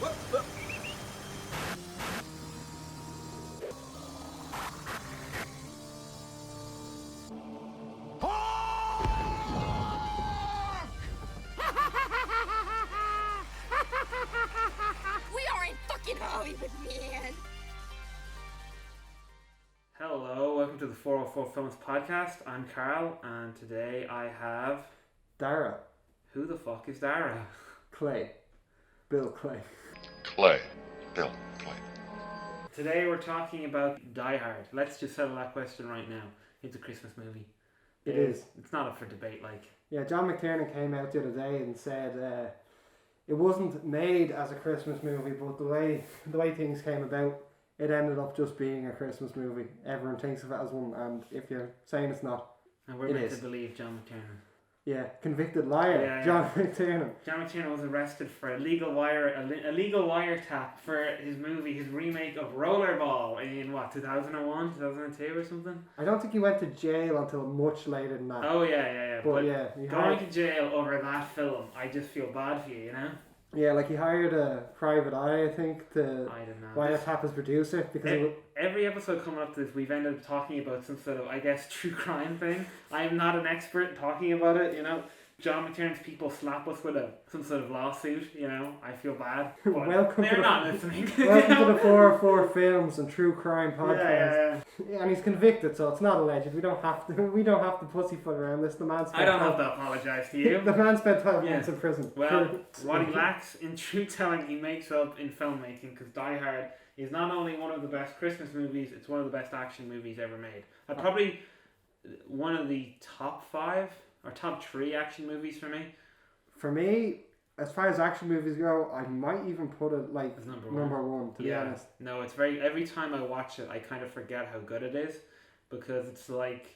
We are in fucking Hollywood, man. Hello, welcome to the 404 Films podcast. I'm Carl, and today I have... Darragh. Who the fuck is Darragh? Clay. Bill Clay. Bill Clay. Today we're talking about Die Hard. Let's just settle that question right now. It's a Christmas movie. It is. It's not up for debate, like... Yeah, John McTiernan came out the other day and said it wasn't made as a Christmas movie, but the way things came about, it ended up just being a Christmas movie. Everyone thinks of it as one, and if you're saying it's not, And we're meant to believe John McTiernan. yeah, convicted liar, Yeah. John McTiernan. John McTiernan was arrested for a legal wiretap for his remake of Rollerball in, 2001, 2002 or something? I don't think he went to jail until much later than that. Oh, yeah. But yeah, Going to jail over that film, I just feel bad for you, you know? Yeah, like he hired a private eye, I think, to I don't know. wiretap his producer because Every episode coming up to this, we've ended up talking about some sort of, I guess, true crime thing. I am not an expert talking about it, you know. John McTiernan's people slap us with some sort of lawsuit, you know. I feel bad. But Welcome they're to not listening. welcome to the 404 Films and True Crime podcast. Yeah. And he's convicted, so it's not alleged. We don't have to pussyfoot around this. The man spent I don't have to apologise to you. The man spent 12 months in prison. Well, what he lacks in truth telling, he makes up in filmmaking, because Die Hard is not only one of the best Christmas movies, it's one of the best action movies ever made. Probably one of the top 5 or top 3 action movies for me. For me, as far as action movies go, I might even put it like As number one, to be honest. No, it's very... Every time I watch it, I kind of forget how good it is, because it's like...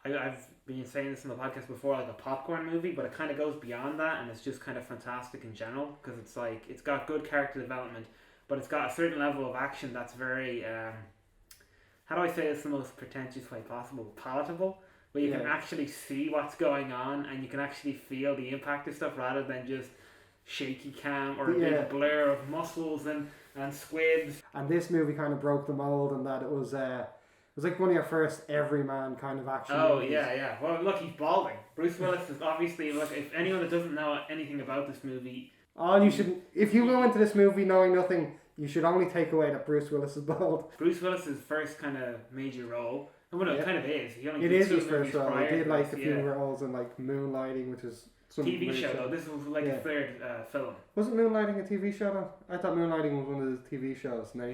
I've been saying this in the podcast before, like a popcorn movie, but it kind of goes beyond that, and it's just kind of fantastic in general, because it's like... It's got good character development, but it's got a certain level of action that's very... how do I say this the most pretentious way possible? Palatable? Where you can actually see what's going on, and you can actually feel the impact of stuff, rather than just shaky cam or a big blur of muscles and squids. And this movie kind of broke the mold in that it was like one of your first everyman kind of action movies. Yeah. Well, look, he's balding. Bruce Willis is obviously... Look, if anyone that doesn't know anything about this movie... If you go into this movie knowing nothing, you should only take away that Bruce Willis is bald. Bruce Willis's first kind of major role... Well, it kind of is. He only it did is 2 his first role. He did like a few yeah. roles in like Moonlighting, which is some TV show though. This was like a third film. Wasn't Moonlighting a TV show though? I thought Moonlighting was one of the TV shows, and then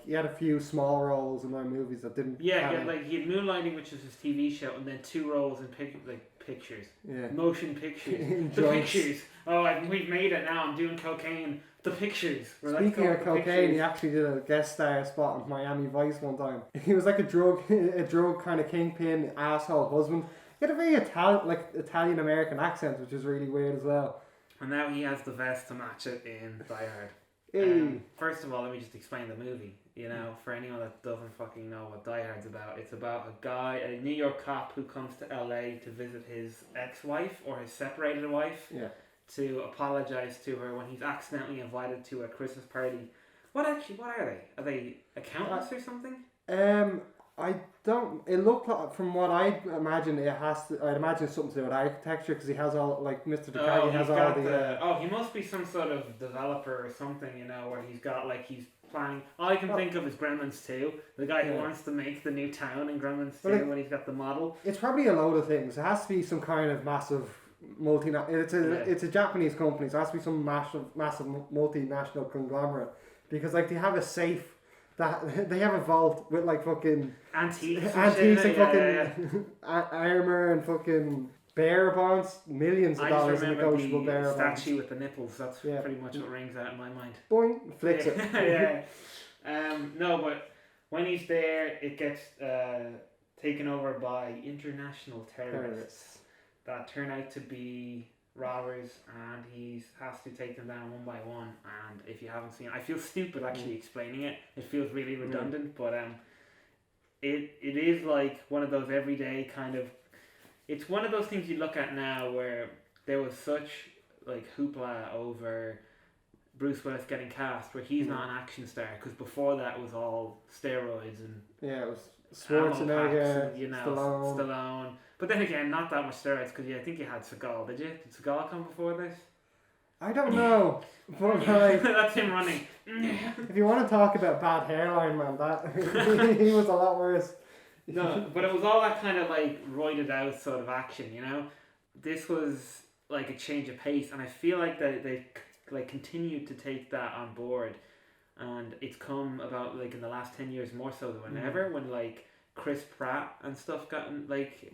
he had a few small roles in other movies that didn't. Yeah, he had Moonlighting, which was his TV show, and then 2 roles in pictures. Yeah. Motion pictures. The pictures. Oh, we've made it now. I'm doing cocaine. The pictures. Speaking of cocaine, he actually did a guest star spot on Miami Vice one time. He was like a drug kind of kingpin asshole husband. He had a very Italian American accent, which is really weird as well. And now he has the vest to match it in Die Hard. Hey. First of all, let me just explain the movie. You know, for anyone that doesn't fucking know what Die Hard's about, it's about a New York cop who comes to LA to visit his ex-wife or his separated wife. Yeah. To apologise to her when he's accidentally invited to a Christmas party. What are they? Are they accountants or something? I don't. It looked like, from what I imagine, I'd imagine it's something to do with architecture, because he has all, like Mr. Takagi has all the. He must be some sort of developer or something, you know, where he's got he's planning. All I can think of is Gremlins 2. The guy who wants to make the new town in Gremlins 2 when he's got the model. It's probably a load of things. It has to be some kind of massive it's a Japanese company, so it has to be some massive multinational conglomerate, because they have a safe that they have a vault with fucking antiques and armor and fucking bearer bonds, millions of dollars in negotiable bearer bonds. Statue with the nipples. That's pretty much what rings out in my mind. Boing, flicks it. Yeah. No, but when he's there, it gets taken over by international terrorists that turn out to be robbers, and he has to take them down one by one. And if you haven't seen it, I feel stupid actually explaining it. It feels really redundant, but it is like one of those everyday kind of... It's one of those things you look at now where there was such hoopla over Bruce Willis getting cast, where he's not an action star, because before that it was all steroids and Yeah, it was ammo packs Schwarzenegger, and, you know, Stallone. Stallone. But then again, not that much steroids, because I think you had Seagal. Did you? Did Seagal come before this? I don't know, but like, That's him running. if you want to talk about bad hairline, man, that he was a lot worse. No, but it was all that kind of like roided out sort of action, you know. This was like a change of pace, and I feel like they like continued to take that on board, and it's come about like in the last 10 years more so than ever, when like Chris Pratt and stuff got like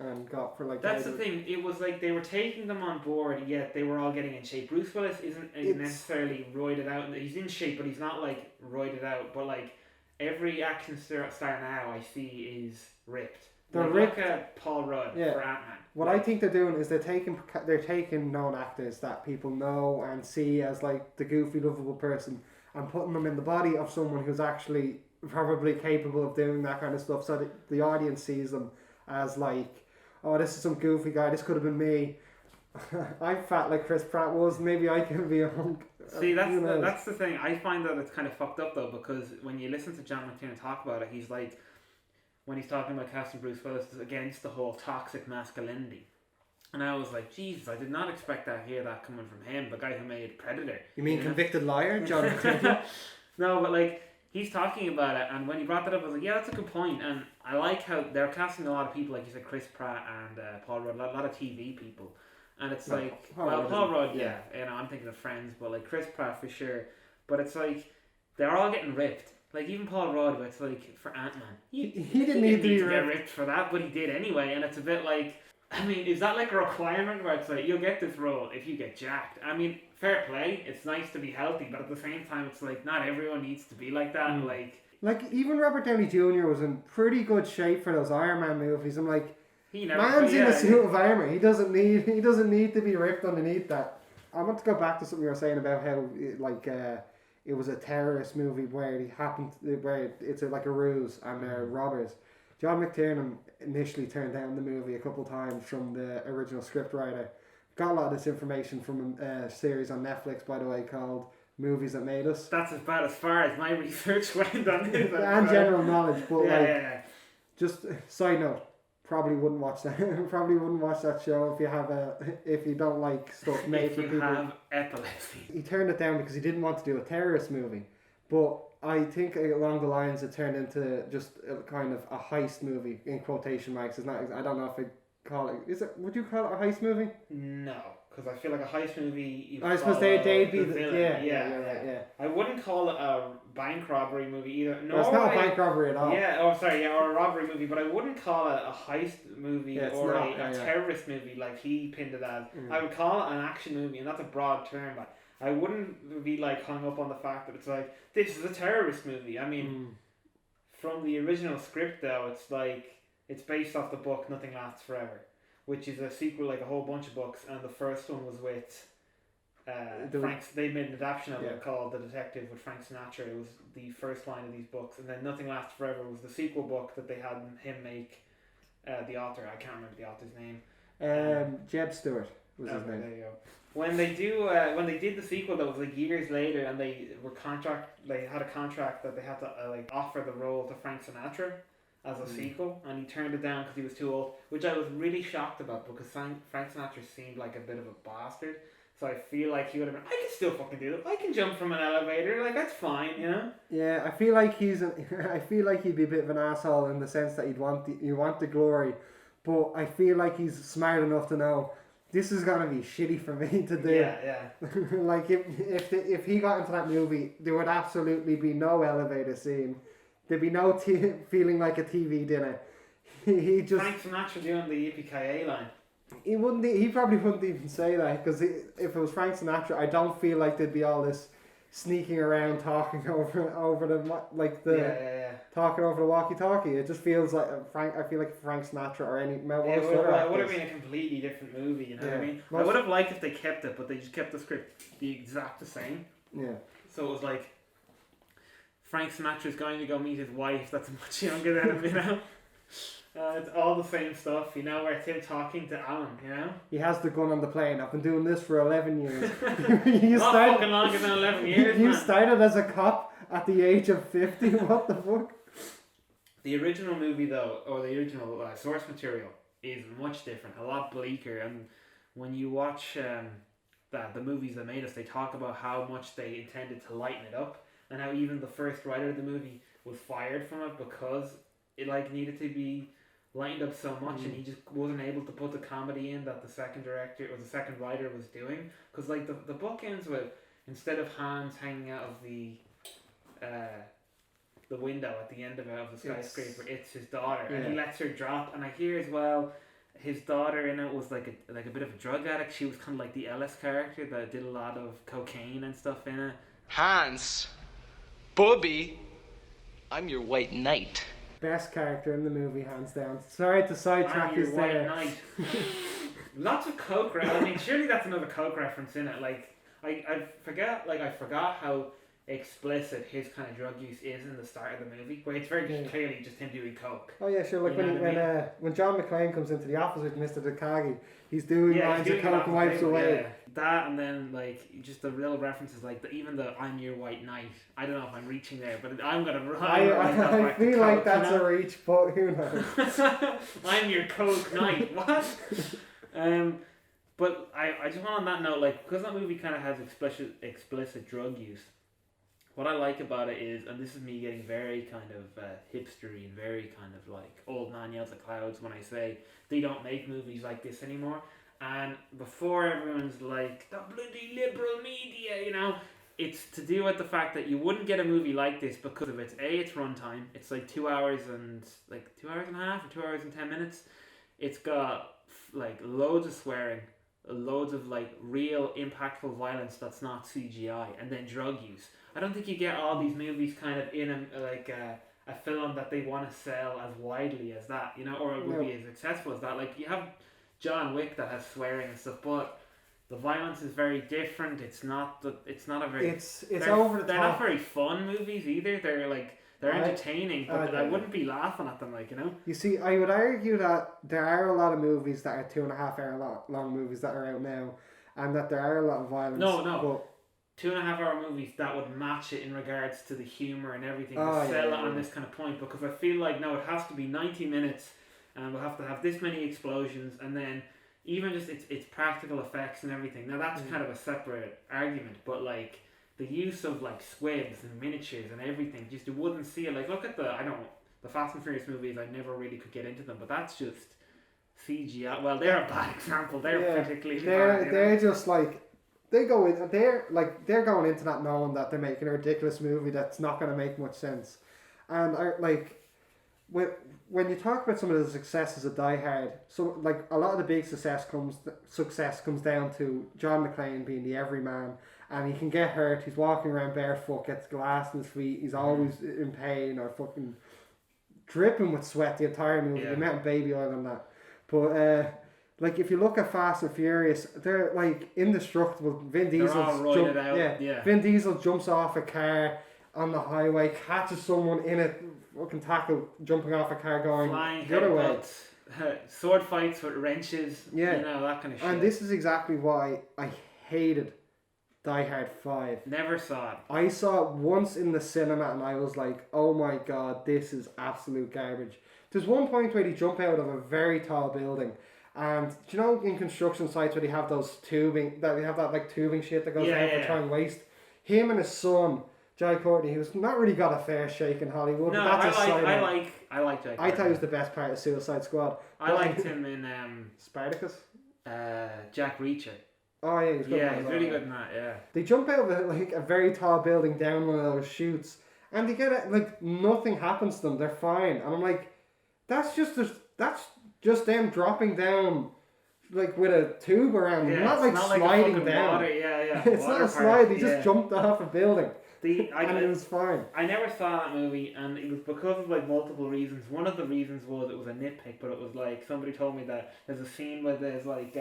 and got for like. That's the thing. It was like they were taking them on board, yet they were all getting in shape. Bruce Willis isn't necessarily roided out. He's in shape, but he's not like roided out. But like every action star now I see is ripped. They're like, ripped. Look at Paul Rudd for Ant-Man. What I think they're doing is they're taking known actors that people know and see as like the goofy, lovable person, and putting them in the body of someone who's actually probably capable of doing that kind of stuff, so that the audience sees them as like, oh, this is some goofy guy, this could have been me. I'm fat like Chris Pratt was, maybe I can be a hunk. See, that's the thing. I find that it's kind of fucked up though, because when you listen to John McTiernan talk about it, he's like, when he's talking about casting Bruce Willis, is against the whole toxic masculinity. And I was like, Jesus, I did not expect to hear that coming from him, the guy who made Predator. You mean convicted liar, John McTiernan? No, but like, he's talking about it, and when he brought that up, I was like, yeah, that's a good point. And I like how they're casting a lot of people, like you said, Chris Pratt and Paul Rudd, a lot of TV people. And it's like, Paul Rudd, yeah, you know, I'm thinking of Friends, but like Chris Pratt for sure. But it's like, they're all getting ripped. Like even Paul Rudd, it's like for Ant-Man, he didn't need to get ripped for that, but he did anyway. And it's a bit like, I mean, is that like a requirement where it's like, you'll get this role if you get jacked? I mean, fair play, it's nice to be healthy, but at the same time, it's like, not everyone needs to be like that. Like even Robert Downey Jr. was in pretty good shape for those Iron Man movies. I'm like, man's in a suit of armor. He doesn't need to be ripped underneath that. I want to go back to something you were saying about how it was a terrorist movie where it's like a ruse and they're robbers. John McTiernan initially turned down the movie a couple times from the original scriptwriter. Got a lot of this information from a series on Netflix, by the way, called Movies That Made Us. That's about as far as my research went on it. And general knowledge, but just side note, probably wouldn't watch that. Probably wouldn't watch that show if you don't like stuff made for people. If you have epilepsy. He turned it down because he didn't want to do a terrorist movie, but I think along the lines it turned into just a kind of a heist movie in quotation marks. It's not. I don't know if I call it. Is it? Would you call it a heist movie? No, because I feel like a heist movie. I suppose they'd be the villain. Yeah. I wouldn't call it a bank robbery movie either. No, it's not a bank robbery at all. Or a robbery movie, but I wouldn't call it a heist movie or a terrorist movie like he pinned it as. I would call it an action movie, and that's a broad term. But I wouldn't be like hung up on the fact that it's like, this is a terrorist movie. I mean, from the original script though, it's like, it's based off the book Nothing Lasts Forever, which is a sequel, like a whole bunch of books, and the first one was with they made an adaptation of it called The Detective with Frank Sinatra. It was the first line of these books, and then Nothing Lasts Forever was the sequel book that they had him make. The author, I can't remember the author's name. Jeb Stewart was his name. There you go. When they did the sequel, that was like years later, and they had a contract that they had to offer the role to Frank Sinatra as a sequel, and he turned it down because he was too old, which I was really shocked about, because Frank Sinatra seemed like a bit of a bastard. So I feel like he would have been, I can still fucking do it. I can jump from an elevator, like that's fine, you know. Yeah, I feel like I feel like he'd be a bit of an asshole in the sense that you want the glory, but I feel like he's smart enough to know this is gonna be shitty for me to do. Yeah. Like if he got into that movie, there would absolutely be no elevator scene. There'd be no feeling like a TV dinner. He just Frank Sinatra doing the Yippee-ki-yay line. He probably wouldn't even say that, because if it was Frank Sinatra, I don't feel like there'd be all this sneaking around talking over the talking over the walkie-talkie. It just feels like I feel like Frank Sinatra or any it would have been a completely different movie. You know what I mean? I would have liked if they kept it, but they just kept the script the exact same. Yeah. So it was like Frank Sinatra's going to go meet his wife that's much younger than him, you know. It's all the same stuff, you know, where it's him talking to Alan, you know? He has the gun on the plane. I've been doing this for 11 years. Not fucking longer than 11 years, You man. started as a cop at the age of 50. What the fuck? The original movie, though, or the original source material, is much different, a lot bleaker. And when you watch the movies that made us, they talk about how much they intended to lighten it up, and how even the first writer of the movie was fired from it because it like needed to be lightened up so much, and he just wasn't able to put the comedy in that the second director or the second writer was doing. Because like the book ends with, instead of Hans hanging out of the window at the end of the skyscraper, it's his daughter, and he lets her drop. And I hear as well, his daughter in it was like a bit of a drug addict. She was kind of like the Ellis character that did a lot of cocaine and stuff in it. Hans, Bobby, I'm your white knight. Best character in the movie, hands down. Sorry to sidetrack I'm your us white there. knight. Lots of coke. I mean, surely that's another coke reference in it. Like I forgot how explicit his kind of drug use is in the start of the movie, where it's very clearly just him doing coke. Oh yeah, sure. Like You know what I mean? when John McClane comes into the office with Mr. Takagi, he's doing lines of coke and wipes away. Yeah. That, and then like just the real references, like even the "I'm your white knight." I don't know if I'm reaching there, but I'm gonna. I feel like that's a reach, but who knows? I'm your coke knight. What? But I just want on that note, like, because that movie kind of has explicit drug use. What I like about it is, and this is me getting very kind of hipstery and very kind of like old man yells at clouds when I say they don't make movies like this anymore. And before everyone's like, the bloody liberal media, you know, it's to do with the fact that you wouldn't get a movie like this because of its runtime. It's like 2 hours and a half or 2 hours and 10 minutes. It's got like loads of swearing, loads of like real impactful violence that's not CGI, and then drug use. I don't think you get all these movies kind of in a film that they want to sell as widely as that, you know, or it would be as successful as that. Like you have John Wick that has swearing and stuff, but the violence is very different. It's not a very. It's over the top. They're not very fun movies either. They're entertaining, but I wouldn't be laughing at them, like, you know. You see, I would argue that there are a lot of movies that are 2.5 hour long movies that are out now, and that there are a lot of violence. No. 2.5 hour movies that would match it in regards to the humour and everything to sell it on this kind of point, because I feel like no, it has to be 90 minutes and we'll have to have this many explosions, and then even just its practical effects and everything. Now that's kind of a separate argument, but like the use of like squibs and miniatures and everything, just you wouldn't see it. Like look at the Fast and Furious movies, I never really could get into them, but that's just CGI. Well, they're a bad example. They're particularly bad. They're just like they're going into that knowing that they're making a ridiculous movie that's not going to make much sense. And when you talk about some of the successes of Die Hard, so like a lot of the big success comes down to John McClane being the everyman, and he can get hurt. He's walking around barefoot, gets glass in his feet. He's always in pain or fucking dripping with sweat the entire movie. The amount of baby oil on that, but. Like if you look at Fast and Furious, they're like indestructible. Vin Diesel jumps off a car on the highway, catches someone in a fucking tackle, jumping off a car, going flying the other way. Sword fights with wrenches, you know, that kind of shit. And this is exactly why I hated Die Hard 5. Never saw it. I saw it once in the cinema and I was like, oh my god, this is absolute garbage. There's one point where they jump out of a very tall building. And do you know in construction sites where they have those tubing shit that goes down for trying waste? Him and his son, Jai Courtney, who's not really got a fair shake in Hollywood. No, but that's I like Jai Courtney. I thought he was the best part of Suicide Squad. I liked him in Spartacus? Jack Reacher. Oh yeah, he's good. Yeah, he's really good in that, yeah. They jump out of a very tall building down one of those chutes and they get it, like nothing happens to them, they're fine. And I'm like, that's just them dropping down like with a tube around them, not like sliding down. Water, it's not a slide, they just jumped off a building. And it was fine. I never saw that movie, and it was because of like multiple reasons. One of the reasons was it was a nitpick, but it was like somebody told me that there's a scene where there's like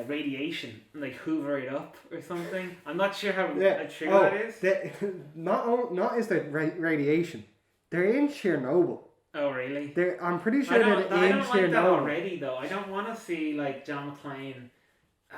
radiation, like hoover it up or something. I'm not sure how true that is. Not is there radiation. They're in Chernobyl. Oh, really? I'm pretty sure I they're don't, the I don't age like here that now. already, though. I don't want to see, like, John McClane.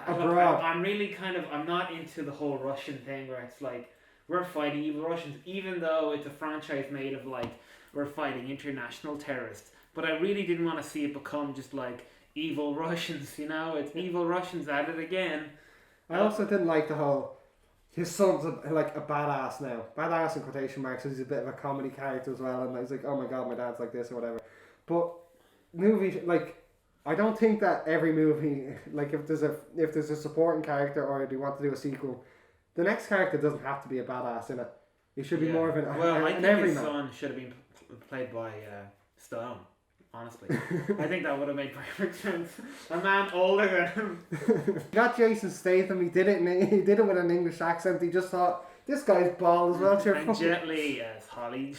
Look, Abroad. I'm really kind of... I'm not into the whole Russian thing where it's like, we're fighting evil Russians, even though it's a franchise made of, like, we're fighting international terrorists. But I really didn't want to see it become just, like, evil Russians, you know? It's evil Russians at it again. I also didn't like the whole... His son's like a badass now. Badass in quotation marks, so he's a bit of a comedy character as well. And he's like, oh my god, my dad's like this or whatever. But movies, like, I don't think that every movie, like if there's a supporting character or they want to do a sequel, the next character doesn't have to be a badass in it. He should be more of an Well, I an think his everyman. son should have been played by Stallone. Honestly, I think that would have made perfect sense. A man older than him. He got Jason Statham. He did it with an English accent. He just thought, this guy's bald as well. And Jet Li as Holly.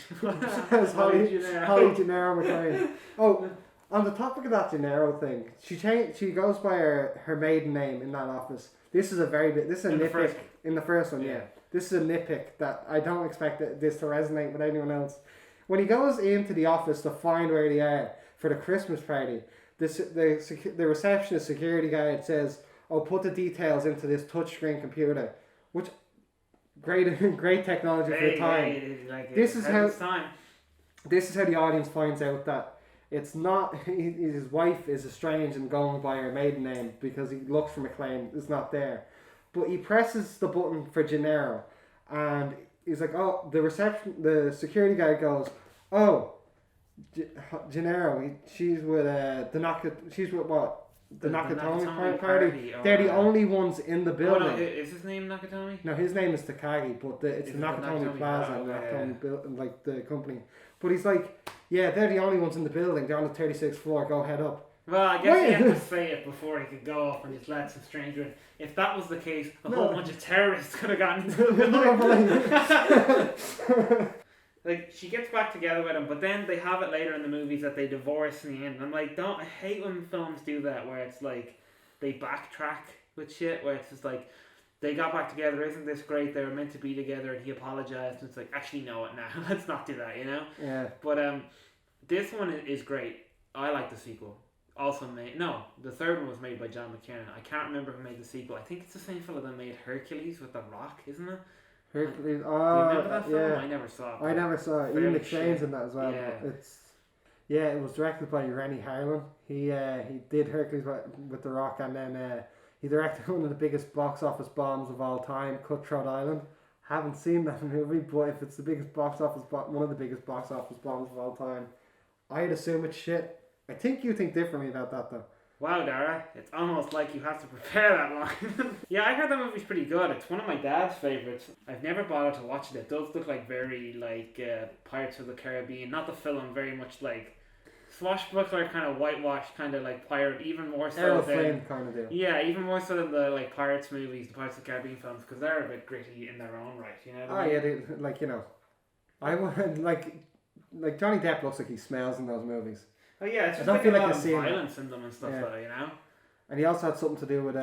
As Holly Gennaro. Gennaro McClane. Oh, on the topic of that Gennaro thing, she goes by her maiden name in that office. This is a nitpick in the first one. Yeah, this is a nitpick that I don't expect this to resonate with anyone else. When he goes into the office to find where they are for the Christmas party, the receptionist security guard says, "Oh, put the details into this touchscreen computer," which great technology for the time. This is how the audience finds out that it's not his wife is estranged and going by her maiden name because he looks for McClane. It's not there, but he presses the button for Gennaro, and he's like, "Oh," the security guy goes, "Oh, Gennaro, she's with she's with what? The Nakatomi party. They're the only ones in the building." Oh, no, is his name Nakatomi? No, his name is Takagi, but it's the Nakatomi Plaza, Nakatomi building, like the company. But he's like, "Yeah, they're the only ones in the building. They're on the 36th floor. Go head up." Well, I guess he had to say it before he could go up and just let some stranger in. If that was the case, a whole bunch of terrorists could have gotten into the building. Like, she gets back together with him, but then they have it later in the movies that they divorce in the end. I'm like, I hate when films do that, where it's like, they backtrack with shit, where it's just like, they got back together, isn't this great, they were meant to be together, and he apologized, and it's like, actually, no, let's not do that, you know? Yeah. But, this one is great. I like the sequel. Also the third one was made by John McTiernan. I can't remember who made the sequel. I think it's the same fellow that made Hercules with The Rock, isn't it? Hercules. Do you remember that film? Yeah. I never saw it. I never saw it. Ian McShane's in that as well. Yeah. It was directed by Rennie Harlan. He did Hercules with The Rock, and then he directed one of the biggest box office bombs of all time, Cutthroat Island. Haven't seen that movie, but if it's the biggest box office one of the biggest box office bombs of all time, I'd assume it's shit. I think you think differently about that though. Wow, Darragh, it's almost like you have to prepare that line. Yeah, I heard that movie's pretty good. It's one of my dad's favourites. I've never bothered to watch it. It does look like very Pirates of the Caribbean. Not the film, very much like swashbuckler, kind of whitewashed, kind of like pirate, even more so Errol than... Flynn kind of deal. Yeah, even more so than the like Pirates movies, the Pirates of the Caribbean films, because they're a bit gritty in their own right, you know what I mean? Yeah, I would like Johnny Depp looks like he smells in those movies. Oh yeah, it's just I don't like feel a like lot I of see him. violence in them and stuff like that, you know? And he also had something to do with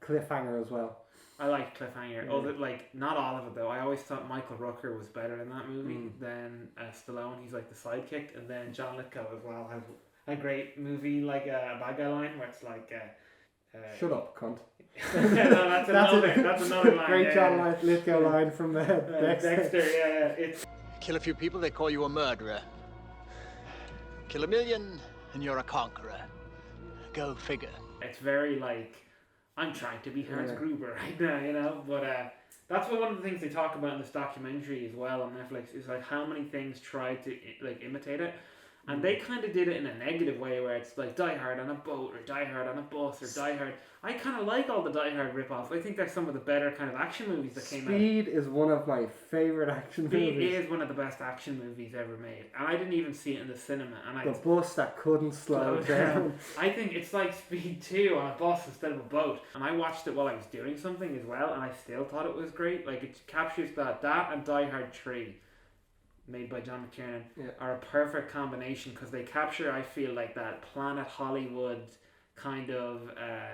Cliffhanger as well. I like Cliffhanger. Yeah. Not all of it though. I always thought Michael Rooker was better in that movie than Stallone. He's like the sidekick, and then John Lithgow as well has a great movie, like a bad guy line where it's like Shut up, cunt. No, that's another line. Great John Lithgow line from Dexter. Yeah, it's Kill a few people, they call you a murderer. Kill a million, and you're a conqueror. Go figure. It's very like, I'm trying to be Hans Gruber right now, you know? But that's one of the things they talk about in this documentary as well on Netflix, is like how many things tried to like imitate it. And they kind of did it in a negative way, where it's like Die Hard on a boat, or Die Hard on a bus, or Die Hard. I kind of like all the Die Hard rip-offs. I think they're some of the better kind of action movies that came out. Speed is one of my favourite action movies. Speed is one of the best action movies ever made. And I didn't even see it in the cinema. And The bus that couldn't slow down. I think it's like Speed 2 on a bus instead of a boat. And I watched it while I was doing something as well, and I still thought it was great. Like, it captures that and Die Hard 3, made by John McTiernan, are a perfect combination, because they capture, I feel, like that Planet Hollywood kind of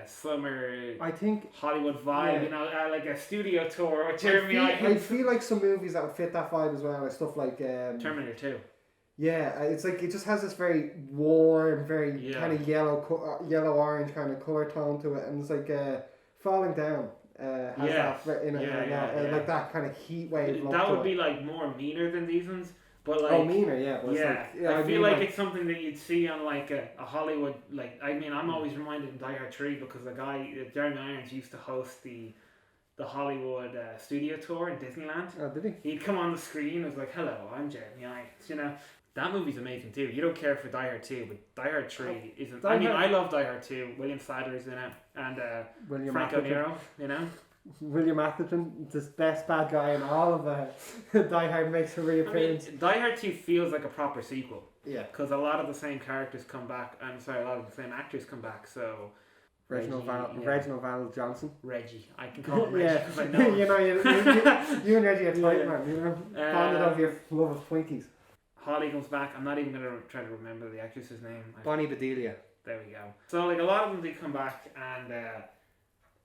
summer, I think, Hollywood vibe, you know, like a studio tour with Jeremy Irons. I feel like some movies that would fit that vibe as well, like stuff like Terminator 2. Yeah, it's like it just has this very warm, very kind of yellow orange kind of color tone to it, and it's like Falling Down. Has that in it, like that kind of heat wave look that to would it. be like more meaner than these ones, but like meaner, yeah. But I feel like it's something that you'd see on like a Hollywood. Like I mean, I'm always reminded in Die Hard 3 because the guy Jeremy Irons used to host the Hollywood studio tour in Disneyland. Oh, did he? He'd come on the screen and was like, "Hello, I'm Jeremy Irons." You know. That movie's amazing too. You don't care for Die Hard 2, but Die Hard 3 isn't. I love Die Hard 2. William Sadler's in it, and Franco Nero. You know, William Atherton, the best bad guy in all of Die Hard, makes a reappearance. I mean, Die Hard 2 feels like a proper sequel. Yeah, because a lot of the same characters come back. I'm sorry, a lot of the same actors come back. So Reginald Val Johnson. Reggie, I can call him Reggie because I know him. you and Reggie are tight, man. You know, bonded over your love of Twinkies. Holly comes back. I'm not even going to try to remember the actress's name. Bonnie Bedelia. There we go. So, like, a lot of them do come back, and,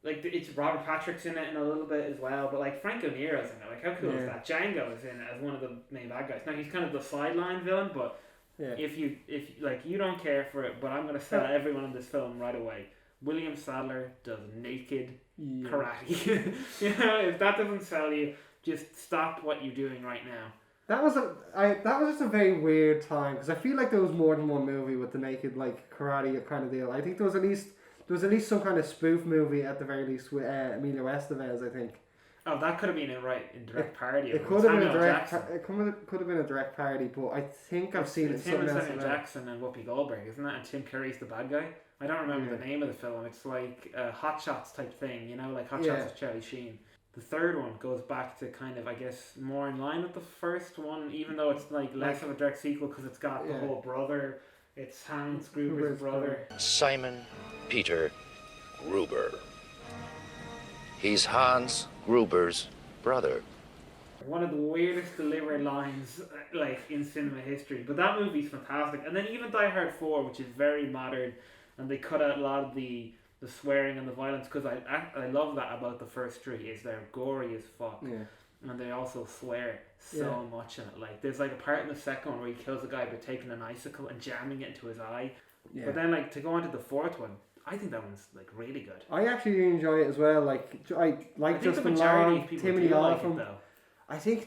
like, it's Robert Patrick's in it in a little bit as well, but, like, Franco Nero's in it. Like, how cool is that? Django is in it as one of the main bad guys. Now, he's kind of the sideline villain, but if you don't care for it, but I'm going to sell everyone in this film right away. William Sadler does naked karate. You know, if that doesn't sell you, just stop what you're doing right now. That was just a very weird time because I feel like there was more than one movie with the naked like karate kind of deal. I think there was at least some kind of spoof movie at the very least with Emilio Estevez. I think. Oh, that could have been in direct parody. It could have been a direct. It could have been a direct parody, but I think I've seen it. Him and Samuel Jackson and Whoopi Goldberg, isn't it? And Tim Curry's the bad guy. I don't remember the name of the film. It's like a Hot Shots type thing, you know, like Hot Shots with Charlie Sheen. The third one goes back to kind of, I guess, more in line with the first one, even though it's like less of a direct sequel because it's got the whole brother. It's Hans Gruber's brother. Simon Peter Gruber. He's Hans Gruber's brother. One of the weirdest delivered lines like in cinema history. But that movie's fantastic. And then even Die Hard 4, which is very modern, and they cut out a lot of the swearing and the violence, because I love that about the first three, is they're gory as fuck. And they also swear so much in it. Like, there's like a part in the second one where he kills a guy by taking an icicle and jamming it into his eye. But then, like, to go on to the fourth one, I think that one's like really good. I actually enjoy it as well. Like, I like Justin Long, Timothy Olyphant. Like I think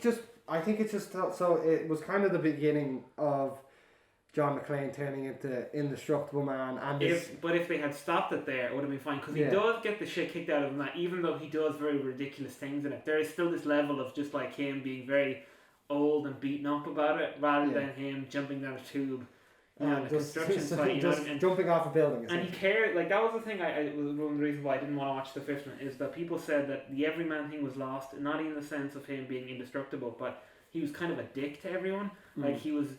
it's just so it was kind of the beginning of John McClane turning into Indestructible Man, and if they had stopped it there, it would have been fine, because he does get the shit kicked out of him. That even though he does very ridiculous things in it, there is still this level of just like him being very old and beaten up about it, rather than him jumping down a tube. On a construction site, jumping off a building. And he cared. Like, that was the thing. I was one of the reasons why I didn't want to watch the fifth one, is that people said that the everyman thing was lost, not in the sense of him being indestructible, but he was kind of a dick to everyone. Like, he was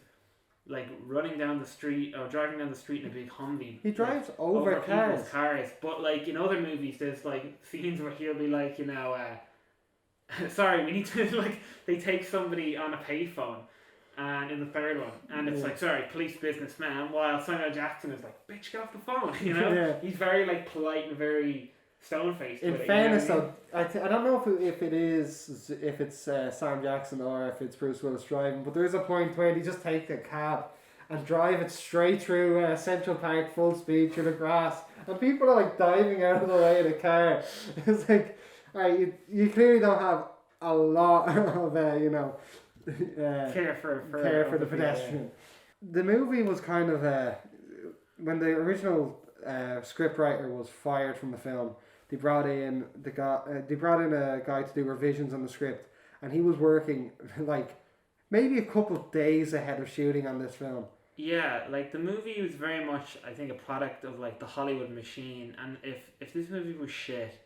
like running down the street or driving down the street in a big Humvee. He drives over cars. People's cars. But like in other movies, there's like scenes where he'll be like, you know, sorry, we need to like, they take somebody on a payphone. And in the third one, and it's like, sorry, police business, man. While Samuel Jackson is like, bitch, get off the phone, you know. He's very like polite and very stone-faced. In fairness, though, I don't know if it's Sam Jackson or if it's Bruce Willis driving, but there is a point where they just take a cab and drive it straight through Central Park, full speed through the grass, and people are like diving out of the way of the car. It's like, you clearly don't have a lot of you know. Care for the pedestrian. The movie was kind of when the original scriptwriter was fired from the film, they brought in a guy to do revisions on the script, and he was working like maybe a couple of days ahead of shooting on this film. Yeah, like the movie was very much, I think, a product of like the Hollywood machine, and if this movie was shit,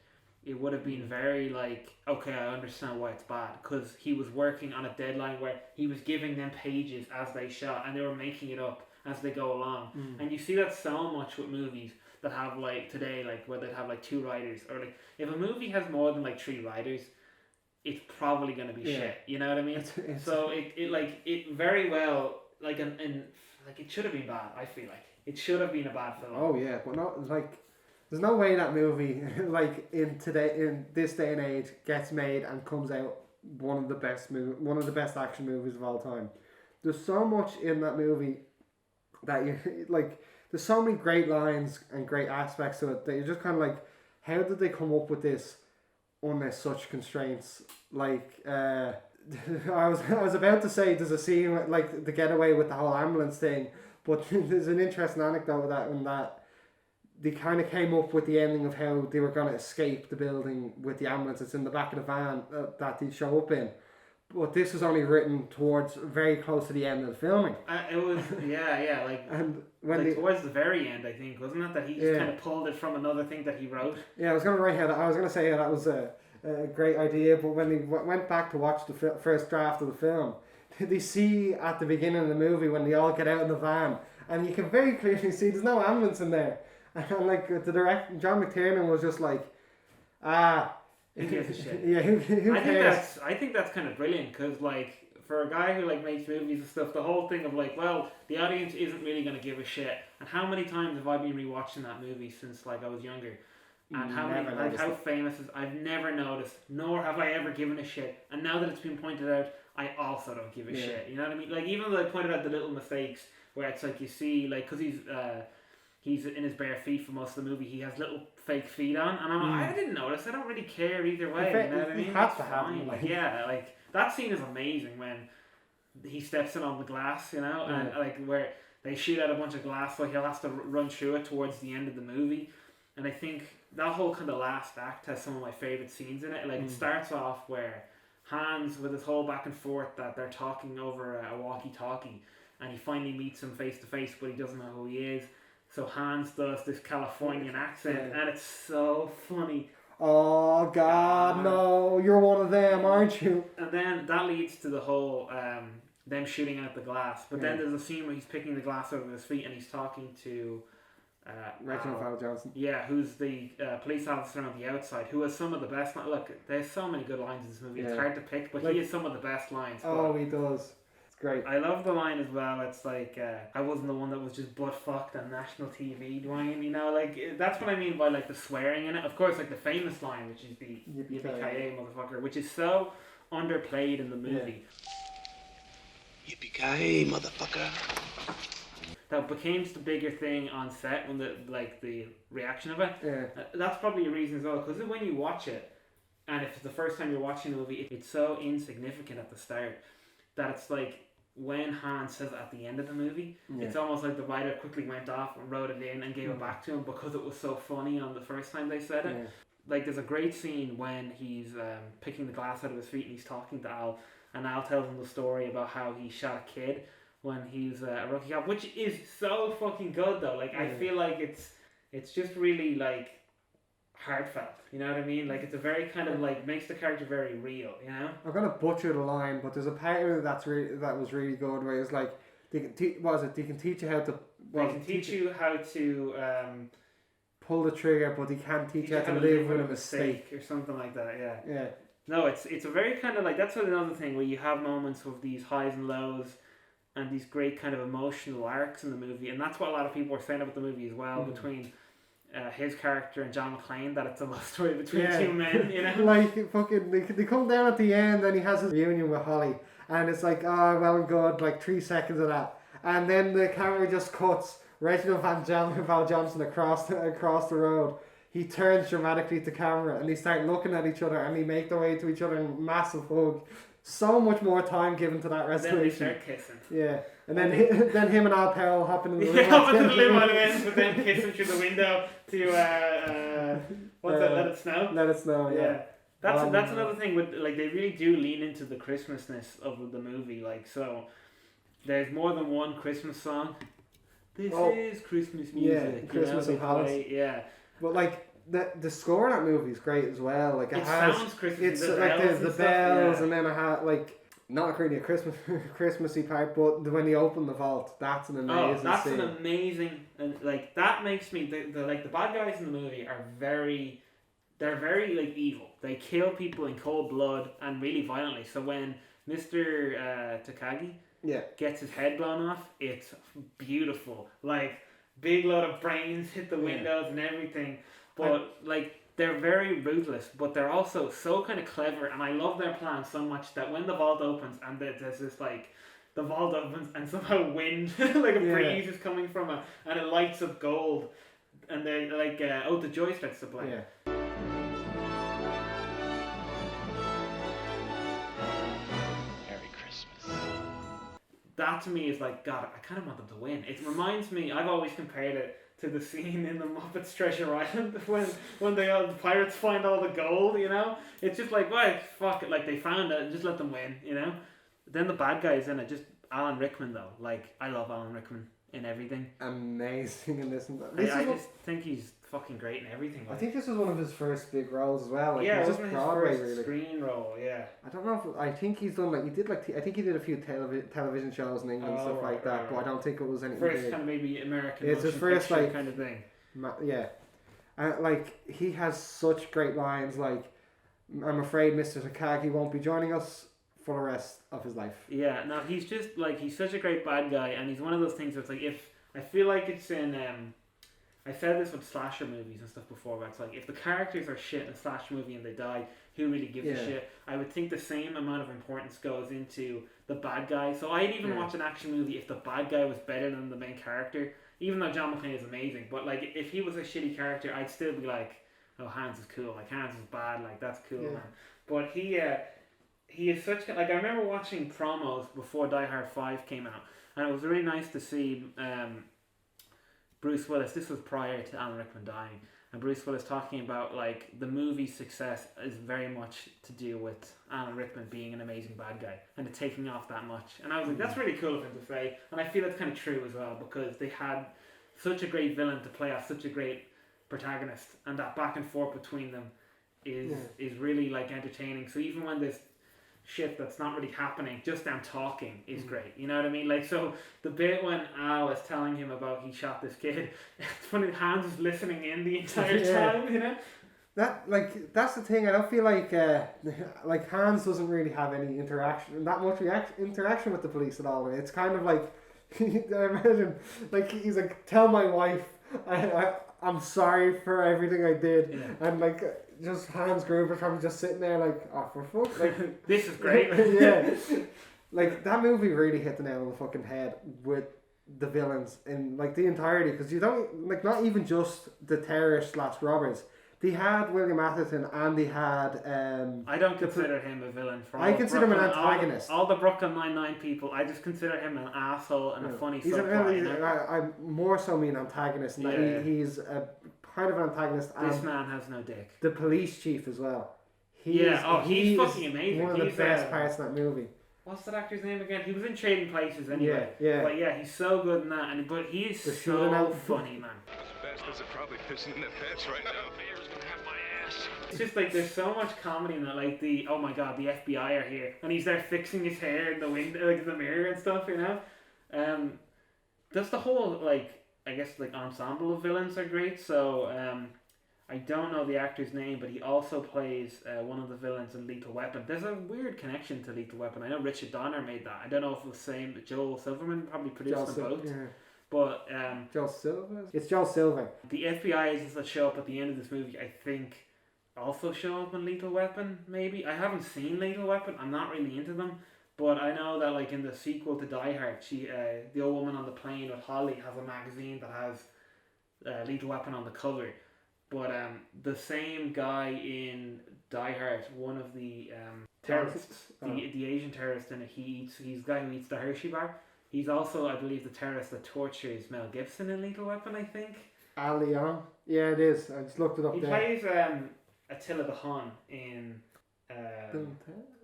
it would have been very like, okay, I understand why it's bad, because he was working on a deadline where he was giving them pages as they shot, and they were making it up as they go along. And you see that so much with movies that have like today, like where they'd have like 2 writers, or like if a movie has more than like 3 writers, it's probably going to be shit, you know what I mean? So it very well, like like it should have been bad. I feel like it should have been a bad film. Oh yeah, but not like, there's no way that movie, like in this day and age, gets made and comes out one of the best action movies of all time. there's so much in that movie that you like. There's so many great lines and great aspects to it that you're just kind of like, how did they come up with this under such constraints? Like, I was about to say there's a scene with, like, the getaway with the whole ambulance thing, but there's an interesting anecdote with that, in that they kind of came up with the ending of how they were going to escape the building with the ambulance. It's in the back of the van that they show up in. But this was only written towards very close to the end of the filming. It was, like, and when like towards the very end, I think, wasn't it? That he just kind of pulled it from another thing that he wrote. Yeah, I was going to say that was a great idea, but when they went back to watch the first draft of the film, they see at the beginning of the movie when they all get out in the van, and you can very clearly see there's no ambulance in there. And like the director, John McTiernan was just like, who gives a shit? Yeah, who cares? I think that's kind of brilliant, because like, for a guy who like makes movies and stuff, the whole thing of like, well, the audience isn't really going to give a shit. And how many times have I been rewatching that movie since like I was younger? And how famous is, I've never noticed, nor have I ever given a shit. And now that it's been pointed out, I also don't give a shit. You know what I mean? Like, even though I pointed out the little mistakes where it's like, you see, like, because he's in his bare feet for most of the movie, he has little fake feet on, and I'm like, I didn't notice, I don't really care either way, you know what I mean? Has to happen. Like, yeah, like, that scene is amazing when he steps in on the glass, you know, and like, where they shoot out a bunch of glass, so he'll have to run through it towards the end of the movie. And I think that whole kind of last act has some of my favourite scenes in it. Like, it starts off where Hans, with his whole back and forth, that they're talking over a walkie-talkie, and he finally meets him face to face, but he doesn't know who he is. So Hans does this Californian accent, and it's so funny. Oh God, no! You're one of them, aren't you? And then that leads to the whole them shooting out the glass. But then there's a scene where he's picking the glass over his feet, and he's talking to Reginald Val Johnson. Yeah, who's the police officer on the outside, who has some of the best. Look, there's so many good lines in this movie. It's hard to pick, but like, he has some of the best lines. Oh, he does. Great. I love the line as well. It's like, I wasn't the one that was just butt fucked on national TV, Dwayne. You know, like, that's what I mean by like the swearing in it. Of course, like the famous line, which is the yippee-ki-yay motherfucker, which is so underplayed in the movie. Yeah. Yippee-ki-yay motherfucker. That became the bigger thing on set when the reaction of it. Yeah. That's probably a reason as well, because when you watch it, and if it's the first time you're watching the movie, it's so insignificant at the start that it's like, when Hans says it at the end of the movie, it's almost like the writer quickly went off and wrote it in and gave it back to him because it was so funny on the first time they said it. Yeah. Like, there's a great scene when he's picking the glass out of his feet and he's talking to Al, and Al tells him the story about how he shot a kid when he's a rookie cop, which is so fucking good though. Like, I feel like it's just really like heartfelt, you know what I mean? Like, it's a very kind of like, makes the character very real, you know? I'm gonna butcher the line, but there's a part of it that was really good, where it's like, they can they can teach you how to pull the trigger, but they can't teach you how to live with a mistake or something like that. Yeah. No, it's a very kind of like, that's another thing where you have moments of these highs and lows and these great kind of emotional arcs in the movie, and that's what a lot of people are saying about the movie as well, between his character and John McClane, that it's a love story between two men, you know? Like, fucking, they come down at the end and he has his reunion with Holly, and it's like, oh, well and good, like 3 seconds of that, and then the camera just cuts Reginald Val Johnson across the road. He turns dramatically to camera and they start looking at each other and they make their way to each other in a massive hug. So much more time given to that resolution. Then they start kissing. Yeah. And then him and Al Powell hop in the limo. Hop into the limo at the end, but then kissing through the window to Let It Snow? Let It Snow, yeah. That's another thing with, like, they really do lean into the Christmasness of the movie. Like, so there's more than one Christmas song. This is Christmas music. Yeah, Christmas and holidays. Yeah. But like, the score in that movie is great as well. Like, it sounds Christmas. It's like the bells, and then it had like, not really a Christmassy part, but when they open the vault, that's an amazing scene. An amazing, and like, that makes me the bad guys in the movie are very like evil. They kill people in cold blood and really violently. So when Mr. Takagi gets his head blown off, it's beautiful. Like, big load of brains hit the windows and everything. But like, they're very ruthless, but they're also so kind of clever, and I love their plan so much that when the vault opens and there's this like the vault opens and somehow wind, like a breeze is coming from it, and it lights up gold, and they're like, the joy starts to play. Yeah. Merry Christmas. That to me is like, God, I kind of want them to win. It reminds me, I've always compared it to the scene in the Muppets Treasure Island when the pirates find all the gold, you know? It's just like, well, fuck it, like they found it, just let them win, you know? Then the bad guys in it, just Alan Rickman though. Like, I love Alan Rickman in everything. Amazing in this. I just think he's fucking great in everything. Like. I think this was one of his first big roles as well. Like, yeah, it was just his Broadway, first really. screen role, yeah. I don't know if I think he's done I think he did a few television shows in England and stuff like that, but I don't think it was anything first big. kind of maybe American. It's his first like kind of thing. Yeah, like he has such great lines. Like, I'm afraid Mr. Takagi won't be joining us for the rest of his life. Yeah, no, he's just like he's such a great bad guy, and he's one of those things that's like if I feel like it's in. I said this with slasher movies and stuff before, where it's like if the characters are shit in a slasher movie and they die, who really gives a shit? I would think the same amount of importance goes into the bad guy. So I'd even watch an action movie if the bad guy was better than the main character, even though John McClane is amazing. But like if he was a shitty character, I'd still be like, oh, Hans is cool. Like Hans is bad. Like that's cool, man. But he is such like I remember watching promos before Die Hard 5 came out, and it was really nice to see. Bruce Willis, this was prior to Alan Rickman dying, and Bruce Willis talking about like the movie's success is very much to do with Alan Rickman being an amazing bad guy and it taking off that much. And I was like, that's really cool of him to say, and I feel that's kind of true as well, because they had such a great villain to play off such a great protagonist, and that back and forth between them is really like entertaining. So even when there's shit that's not really happening, just them talking is great. You know what I mean? Like, so the bit when Al is telling him about he shot this kid, it's funny, Hans is listening in the entire time, you know? That's the thing. I don't feel like Hans doesn't really have any interaction with the police at all. It's kind of like I imagine like he's like, tell my wife I'm sorry for everything I did, and like just Hans Gruber probably just sitting there like, oh, for fuck, like this is great. Yeah, like that movie really hit the nail on the fucking head with the villains in like the entirety, because you don't like not even just the terrorists / robbers. They had William Atherton and they had I don't consider him a villain. I consider him an antagonist. All the Brooklyn Nine-Nine people, I just consider him an asshole and a funny subplot. I more so mean antagonist. And he's a kind of an antagonist. This man has no dick. The police chief as well. He's fucking amazing. One of the best parts in that movie. What's that actor's name again? He was in Trading Places anyway. Yeah. But yeah, he's so good in that. But he's so funny, man. Bastards are probably pissing in their pants right now. Mayor's gonna have my ass. It's just like there's so much comedy in it. Like oh my god, the FBI are here, and he's there fixing his hair in the window, like the mirror and stuff. You know, just the whole like I guess like ensemble of villains are great. So I don't know the actor's name, but he also plays one of the villains in Lethal Weapon. There's a weird connection to Lethal Weapon. I know Richard Donner made that. I don't know if it was the same. Joel Silverman probably produced them both. Yeah. But Joel Silver? It's Joel Silver. The FBI agents that show up at the end of this movie, I think, also show up in Lethal Weapon, maybe. I haven't seen Lethal Weapon. I'm not really into them. But I know that like in the sequel to Die Hard, she, the old woman on the plane with Holly has a magazine that has Lethal Weapon on the cover. But the same guy in Die Hard, one of the terrorists, the Asian terrorist in it, he's the guy who eats the Hershey bar. He's also, I believe, the terrorist that tortures Mel Gibson in Lethal Weapon, I think. Ali Young? Yeah, it is. I just looked it up He plays Attila the Hun in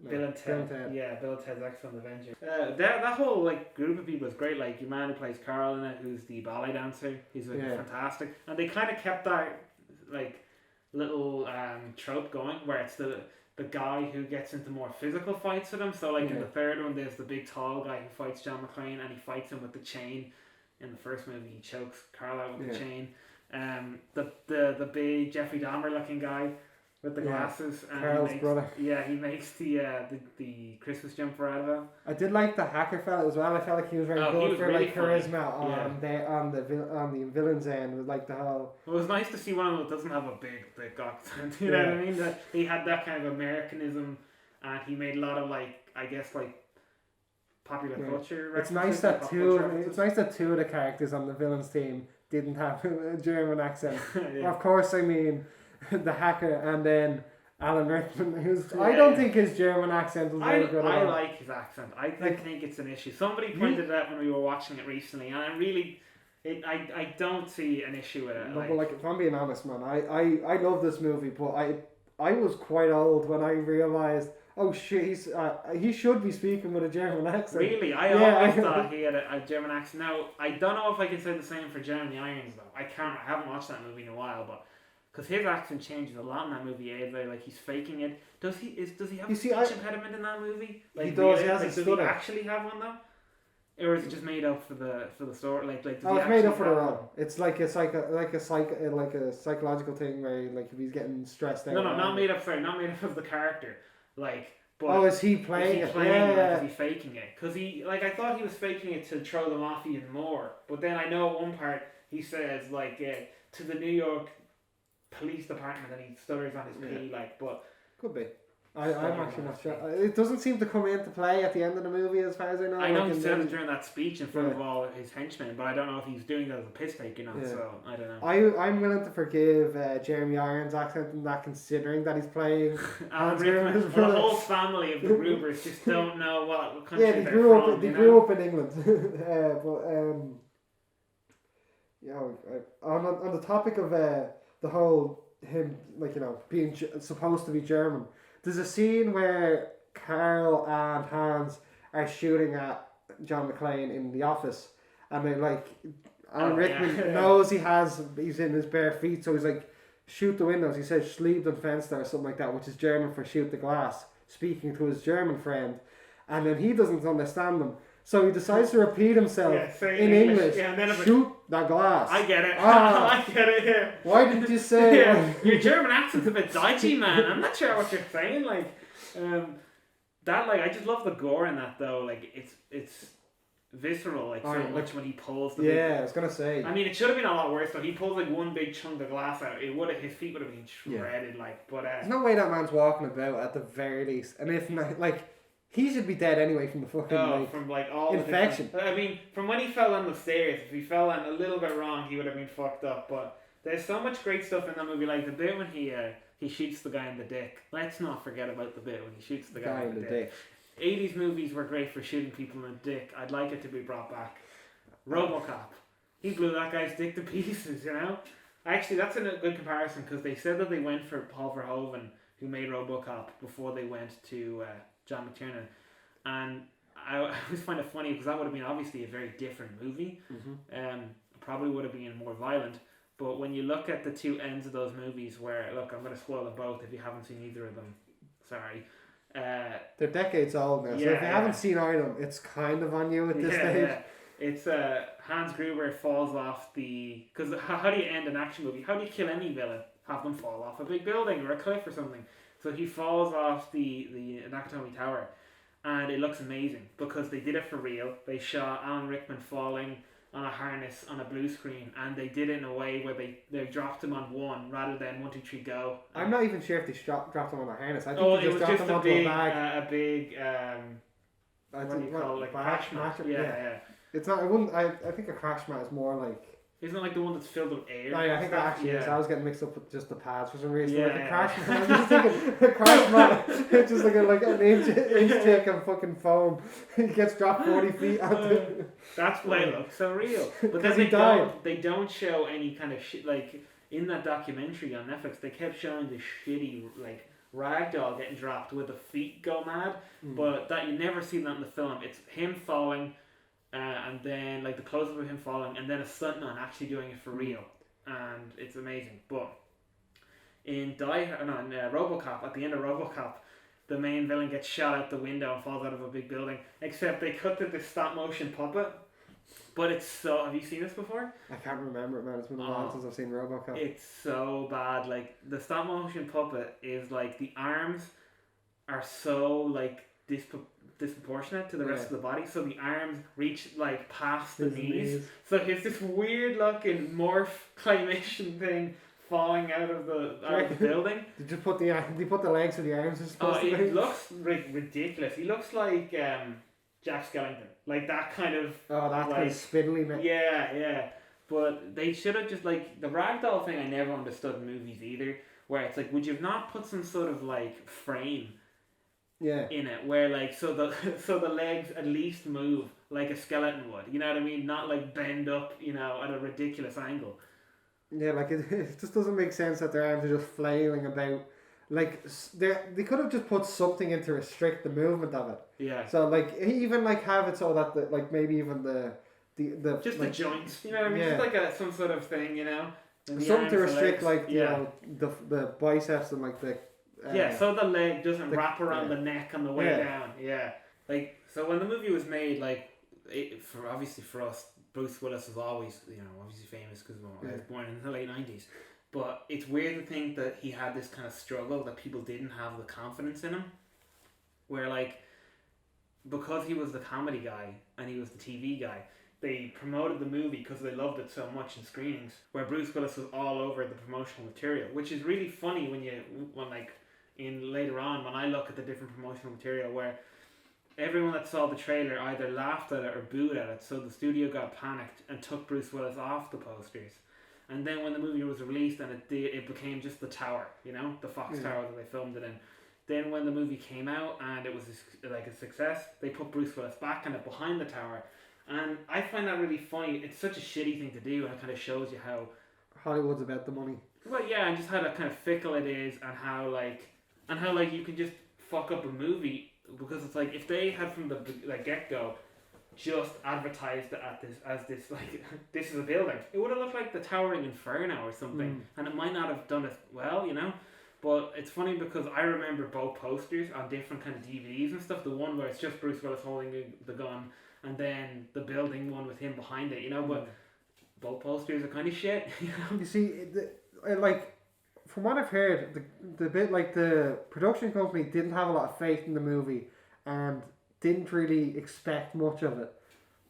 Bill and Ted. Yeah, Bill and Ted's Excellent Adventure. That whole like group of people is great. Like your man who plays Carl in it, who's the ballet dancer, he's fantastic. And they kind of kept that like little trope going, where it's the guy who gets into more physical fights with him. So like in the third one, there's the big tall guy who fights John McClane, and he fights him with the chain. In the first movie, he chokes Carl out with the chain. The big Jeffrey Dahmer looking guy with the glasses, and Carl's brother. Yeah, he makes the Christmas jumper out of it. I did like the hacker fella as well. I felt like he was very good for really like charisma on the villain's end with like the whole. It was nice to see one of them that doesn't have a big accent. You know what I mean? That he had that kind of Americanism, and he made a lot of like I guess like popular Yeah. culture. It's nice that it's nice that two of the characters on the villains team didn't have a German accent. Yeah. Of course, I mean the hacker and then Alan Rickman, I don't think his German accent was very good at I all. like his accent. I Like- think it's an issue. Somebody pointed it out when we were watching it recently, and I don't see an issue with it. No, but like if I'm being honest, man, I love this movie, but I was quite old when I realised, oh shit, he should be speaking with a German accent. Really, I always thought he had a German accent. Now I don't know if I can say the same for Jeremy Irons though. I haven't watched that movie in a while, but because his accent changes a lot in that movie, like he's faking it. Does he have a speech impediment in that movie? Like, he does. He really? has a Does he stutter. actually have one though? Or is it just made up for the story? Like does Oh, he it's made actually up for the have role. It's like a psychological thing where like if he's getting stressed out. No, not made up for the character. Like, but Oh, is he playing is it? he playing it? Yeah. Or is he faking it? Because I thought he was faking it to throw them off even more. But then I know at one part he says like to the New York Police Department, and he stutters on his P. Like, but Could be. I'm actually not sure. It doesn't seem to come into play at the end of the movie, as far as I know. I know like he in said the- it during that speech in front of all his henchmen, but I don't know if he's doing that as a piss take, you know. Yeah. So I don't know. I'm willing to forgive Jeremy Irons' accent and that, considering that he's playing. Alan Hans Rickman, Gruber's well, the brother. whole family of the Grubers just don't know what country Yeah, they they're grew from. up. They you grew know? up in England. On the topic of the whole him being supposed to be German, there's a scene where Carl and Hans are shooting at John McClane in the office, and they Alan Rickman knows he's in his bare feet, so he's like, shoot the windows. He says "Schlieb den Fenster" or something like that, which is German for shoot the glass, speaking to his German friend, and then he doesn't understand them. So he decides to repeat himself in English. Yeah, and then shoot that glass. I get it. Ah. I get it. Yeah. Why didn't you say? Yeah, your German accent's a bit dodgy, man. I'm not sure what you're saying. I just love the gore in that though. Like it's visceral, much when he pulls the. Yeah, I was gonna say. I mean, it should have been a lot worse though. He pulls like one big chunk of glass out. His feet would have been shredded. There's no way that man's walking about at the very least, and if not, he should be dead anyway from the fucking from all infection. I mean, from when he fell down the stairs, if he fell down a little bit wrong, he would have been fucked up. But there's so much great stuff in that movie, like the bit when he shoots the guy in the dick. Let's not forget about the bit when he shoots the guy in the dick. 80s movies were great for shooting people in the dick. I'd like it to be brought back. RoboCop. He blew that guy's dick to pieces, you know? Actually, that's a good comparison because they said that they went for Paul Verhoeven, who made RoboCop, before they went to John McTiernan. And I always find it funny because that would have been obviously a very different movie. Probably would have been more violent. But when you look at the two ends of those movies where, look, I'm going to spoil them both if you haven't seen either of them. Sorry. They're decades old now, so if you haven't seen either of them, it's kind of on you at this stage. Yeah. It's Hans Gruber falls off the... Because how do you end an action movie? How do you kill any villain? Have them fall off a big building or a cliff or something. So he falls off the Nakatomi Tower, and it looks amazing because they did it for real. They shot Alan Rickman falling on a harness on a blue screen, and they did it in a way where they dropped him on one rather than 1, 2, 3 go. I'm not even sure if they dropped him on a harness. I think Oh, they it just was dropped just him a onto big, a bag. what do you call it? Like crash mat. Yeah. It's not. I think a crash mat is more like. Isn't it like the one that's filled with air? No, I think that actually is. I was getting mixed up with just the pads for some reason. Yeah, like a crash mat. I was just thinking a crash mat. It's just like an inch thick of fucking foam. He gets dropped 40 feet. That's why it looks so real. But then they don't show any kind of shit like in that documentary on Netflix. They kept showing the shitty like ragdoll getting dropped with the feet go mad, but that you never see that in the film. It's him falling. And then like the close up of him falling, and then a stuntman actually doing it for real, and it's amazing. But in RoboCop, at the end of RoboCop, the main villain gets shot out the window and falls out of a big building. Except they cut to this stop motion puppet. But it's so. Have you seen this before? I can't remember it, man. It's been a while since I've seen RoboCop. It's so bad. Like the stop motion puppet is like the arms are so like disproportionate to the rest of the body, so the arms reach like past the knees. So he's this weird looking morph claymation thing falling out of the building. Did you put the legs with the arms? It looks ridiculous. He looks like Jack Skellington. Like that kind of... Oh, that kind of spindly, man. Yeah. But they should have just, like, the ragdoll thing I never understood in movies either, where it's like, would you have not put some sort of, like, frame in it, where, like, so the legs at least move like a skeleton would, you know what I mean? Not, like, bend up, you know, at a ridiculous angle. Yeah, like, it just doesn't make sense that their arms are just flailing about. Like, they could have just put something in to restrict the movement of it. Yeah. So, like, even, like, have it so that, like, maybe even the just like, the joints, you know what I mean? Yeah. Just like some sort of thing, you know? Something to restrict, like, you yeah. know, the biceps and, like, the... so the leg doesn't wrap around the neck on the way Yeah. down. Yeah. Like, so when the movie was made, like, obviously for us, Bruce Willis was always, you know, obviously famous because I was born in the late 90s. But it's weird to think that he had this kind of struggle, that people didn't have the confidence in him. Where, like, because he was the comedy guy and he was the TV guy, they promoted the movie because they loved it so much in screenings, where Bruce Willis was all over the promotional material, which is really funny when later on, when I look at the different promotional material, where everyone that saw the trailer either laughed at it or booed at it, so the studio got panicked and took Bruce Willis off the posters. And then when the movie was released and it became just the tower, you know, the Fox Tower that they filmed it in. Then when the movie came out and it was like a success, they put Bruce Willis back in it behind the tower. And I find that really funny. It's such a shitty thing to do, and it kind of shows you how Hollywood's about the money. Well, yeah, and just how kind of fickle it is, and how you can just fuck up a movie, because it's like if they had from the get go just advertised it as this like this is a building, it would have looked like the Towering Inferno or something, and it might not have done it well, you know. But it's funny because I remember both posters on different kind of DVDs and stuff. The one where it's just Bruce Willis holding the gun, and then the building one with him behind it, you know. But both posters are kind of shit, you know. You see, like, from what I've heard, the bit, like, the production company didn't have a lot of faith in the movie and didn't really expect much of it.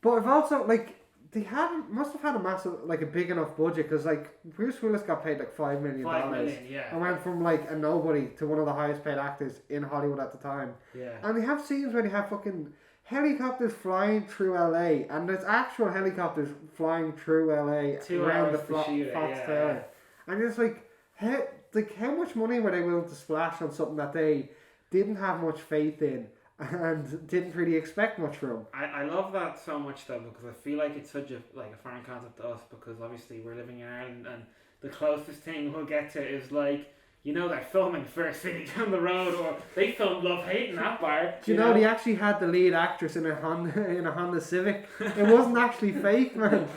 But I've also, like, they must have had a massive, like, a big enough budget, because, like, Bruce Willis got paid like $5 million. $5 million, yeah. And went from, like, a nobody to one of the highest paid actors in Hollywood at the time. Yeah. And they have scenes where they have fucking helicopters flying through LA, and there's actual helicopters flying through LA 2 around hours the to shoot it, Fox yeah, Tower. And it's like how much money were they willing to splash on something that they didn't have much faith in and didn't really expect much from? I love that so much though, because I feel like it's such a foreign concept to us, because obviously we're living in Ireland, and the closest thing we'll get to is like, you know, they're filming First City down the road, or they filmed Love Hate in that bar. Do you know they actually had the lead actress in a Honda Civic? It wasn't actually fake, man.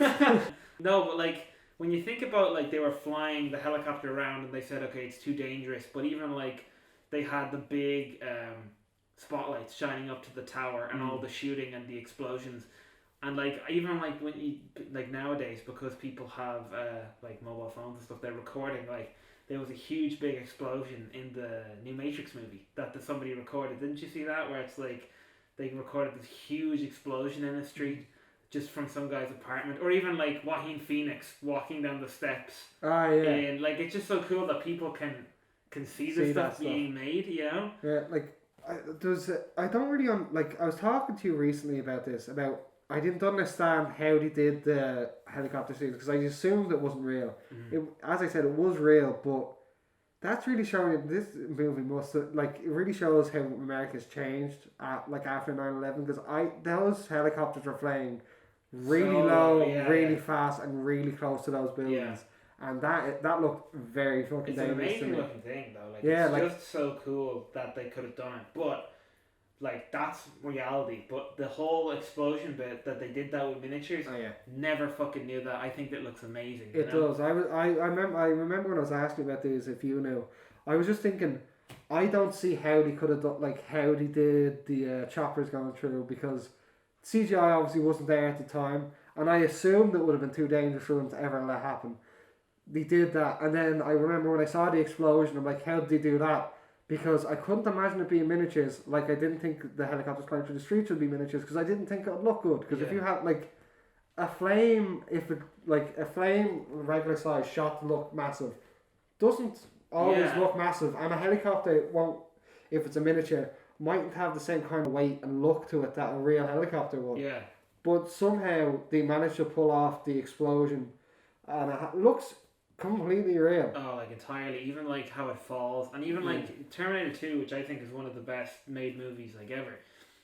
No, but like when you think about, like, they were flying the helicopter around and they said, okay, it's too dangerous, but even like they had the big spotlights shining up to the tower and all the shooting and the explosions, and like even like when you like nowadays, because people have like mobile phones and stuff, they're recording. Like there was a huge big explosion in the new Matrix movie that somebody recorded. Didn't you see that, where it's like they recorded this huge explosion in a street just from some guy's apartment, or even like Joaquin Phoenix walking down the steps. Ah, yeah. And like it's just so cool that people can see this stuff being made, you know. Yeah, like I don't really I was talking to you recently about this, about I didn't understand how they did the helicopter scenes, because I assumed it wasn't real. As I said, it was real, but that's really showing. This movie must have, like, it really shows how America's changed after 9/11, because those helicopters were flying really low, really fast, and really close to those buildings. And that looked very fucking dangerous. It's an amazing looking thing though. Like, it's just so cool that they could have done it. But like, that's reality. But the whole explosion bit that they did that with miniatures, never fucking knew that. I think that looks amazing. It does. I remember when I was asking about these, if you knew, I was just thinking, I don't see how they could have done, like, how they did the choppers going through, because CGI obviously wasn't there at the time, and I assumed it would have been too dangerous for them to ever let happen. They did that, and then I remember when I saw the explosion, I'm like, how did they do that? Because I couldn't imagine it being miniatures. Like, I didn't think the helicopters flying through the streets would be miniatures, because I didn't think it would look good. Because if you have like a flame, regular size shot to look massive, doesn't always look massive, and a helicopter won't, if it's a miniature, mightn't have the same kind of weight and look to it that a real helicopter would. Yeah. But somehow they managed to pull off the explosion, and it looks completely real. Oh, like entirely. Even like how it falls, and even like Terminator 2, which I think is one of the best made movies like ever,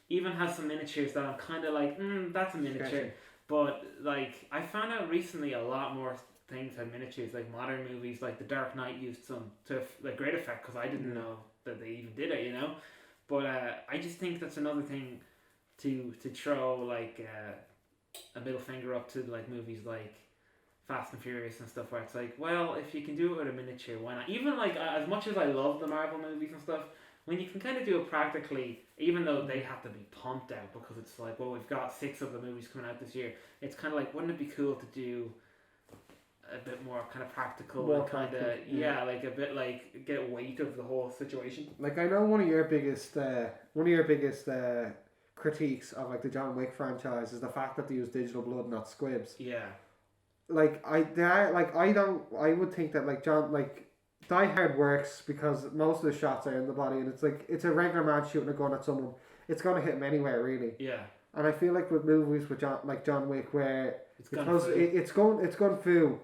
even has some miniatures that I'm kind of like, that's a miniature. Sketchy. But like I found out recently, a lot more things had miniatures. Like modern movies, like The Dark Knight used some to like great effect because I didn't know that they even did it. You know, but I just think that's another thing to throw like a middle finger up to like movies like Fast and Furious and stuff, where it's like, well, if you can do it with a miniature, why not? Even like as much as I love the Marvel movies and stuff, when you can kind of do it practically, even though they have to be pumped out because it's like, well, we've got 6 of the movies coming out this year, it's kind of like, wouldn't it be cool to do a bit more kind of practical More and kind of practical, like a bit like get weight of the whole situation. Like I know one of your biggest critiques of like the John Wick franchise is the fact that they use digital blood, not squibs. Yeah. Like I would think that like Die Hard works because most of the shots are in the body, and it's like it's a regular man shooting a gun at someone. It's gonna hit him anywhere, really. Yeah. And I feel like with movies with John Wick, where It's gone through,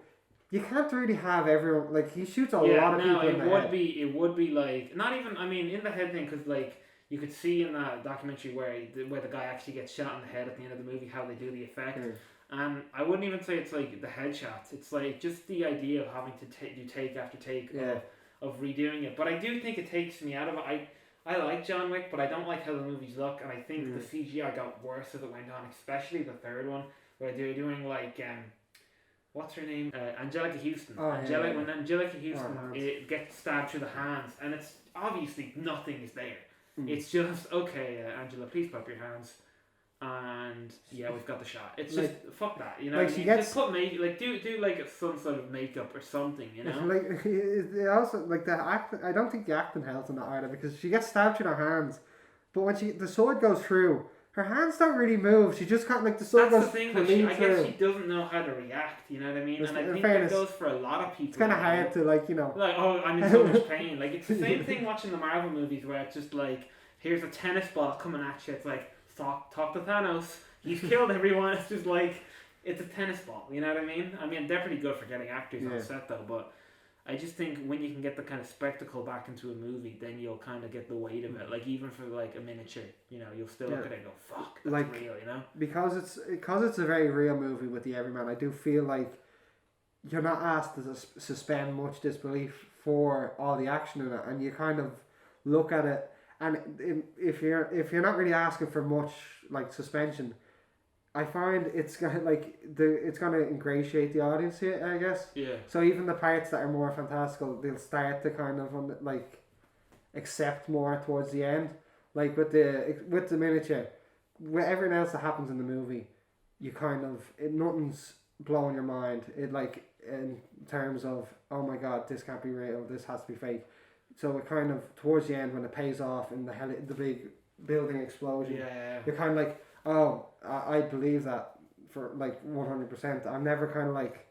you can't really have everyone like he shoots a lot of people in the head. It would be like not even. I mean, in the head thing, because like you could see in that documentary where the guy actually gets shot in the head at the end of the movie, how they do the effect. And I wouldn't even say it's like the headshots. It's like just the idea of having to do take after take of redoing it. But I do think it takes me out of it. I like John Wick, but I don't like how the movies look. And I think the CGI got worse as it went on, especially the third one, where they're doing like what's her name? Angelica Houston. When Angelica Houston it gets stabbed through the hands, and it's obviously nothing is there. It's just okay, Angela, please put up your hands. And yeah, we've got the shot. It's just fuck that, you know. Like she gets just put do like some sort of makeup or something, you know. Like it also like the act. I don't think the acting helps in that either because she gets stabbed through her hands, but when the sword goes through, her hands don't really move. She just can't like the sword That's goes the thing. clean I through. guess she doesn't know how to react. You know what I mean? Just And I in think fairness, that goes for a lot of people. It's kind of hard to like like, oh, I'm in so much pain. Like it's the same thing watching the Marvel movies where it's just like, here's a tennis ball coming at you. It's like talk to Thanos. He's killed everyone. It's just like, it's a tennis ball. You know what I mean? I mean, they're pretty good for getting actors on set though, but I just think when you can get the kind of spectacle back into a movie, then you'll kind of get the weight of it. Like even for like a miniature, you know, you'll still look at it and go, fuck, that's like, real, you know? Because it's a very real movie with the everyman. I do feel like you're not asked to suspend much disbelief for all the action in it, and you kind of look at it, and if you're not really asking for much like suspension, I find it's gonna ingratiate the audience here, I guess. Yeah. So even the parts that are more fantastical, they'll start to kind of like accept more towards the end. Like with the miniature, with everything else that happens in the movie, you kind of nothing's blowing your mind. It like in terms of, oh my god, this can't be real. This has to be fake. So it kind of towards the end when it pays off in the big building explosion, you're kind of like, oh, I believe that for like 100%. I'm never kind of like,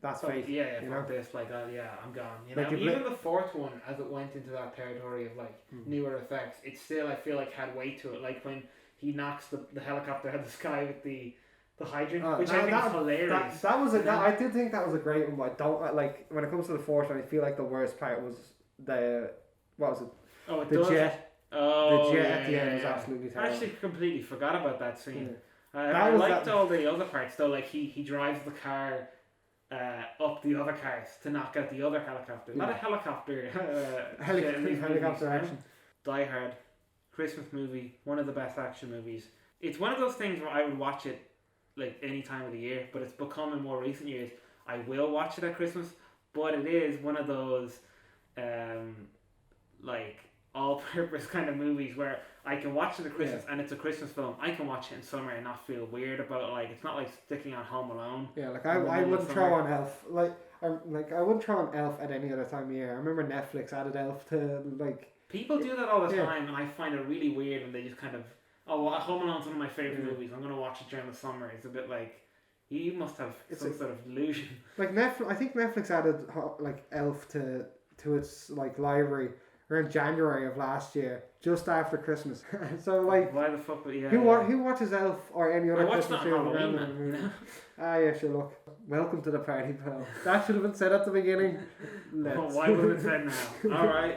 that's fake. Yeah, you fuck know? this. Like, I'm gone. You Like know, even the fourth one, as it went into that territory of like newer effects, it still, I feel like, had weight to it. Like when he knocks the helicopter out of the sky with the hydrant, which I think is hilarious. I did think that was a great one, but I don't like when it comes to the fourth one. I feel like the worst part was the jet. Oh, the jet at the end was absolutely terrible. I actually completely forgot about that scene. I liked all the other parts though. Like he drives the car up the other cars to knock out the other helicopter. Not a helicopter. Helicopter action. Die Hard, Christmas movie, one of the best action movies. It's one of those things where I would watch it like any time of the year, but it's become in more recent years I will watch it at Christmas. But it is one of those like all-purpose kind of movies where I can watch it at Christmas and it's a Christmas film. I can watch it in summer and not feel weird about it. Like it's not like sticking on Home Alone. Yeah, like I wouldn't throw on Elf. I wouldn't throw on Elf at any other time of year. I remember Netflix added Elf to like. People do that all the time, and I find it really weird when they just kind of, Home Alone's one of my favorite movies. I'm gonna watch it during the summer. It's a bit like you must have some sort of delusion. Like Netflix, I think Netflix added like Elf to its like library. around January of last year, just after Christmas. So like, Why the fuck? Yeah. who watches Elf or any I other watched Christmas that on film? Halloween, man. Yeah, sure. Look, welcome to the party, pal. That should have been said at the beginning. Well, why would it say now? All right.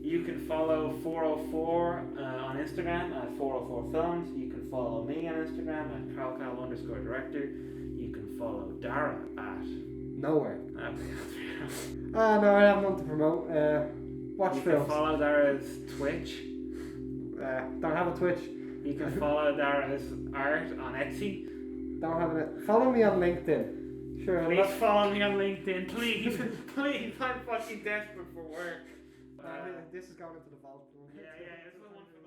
You can follow 404 on Instagram at 404 Films. You can follow me on Instagram at @CarlCal_director. You can follow Darragh at Nowhere. you No, I have none to promote. Watch can films. follow Darragh's Twitch. Don't have a Twitch. You can follow Darragh's art on Etsy. Don't have it. Follow me on LinkedIn. Sure. Please follow me on LinkedIn, please. Please, I'm fucking desperate for work. This is going into the vault. Yeah, it's the one for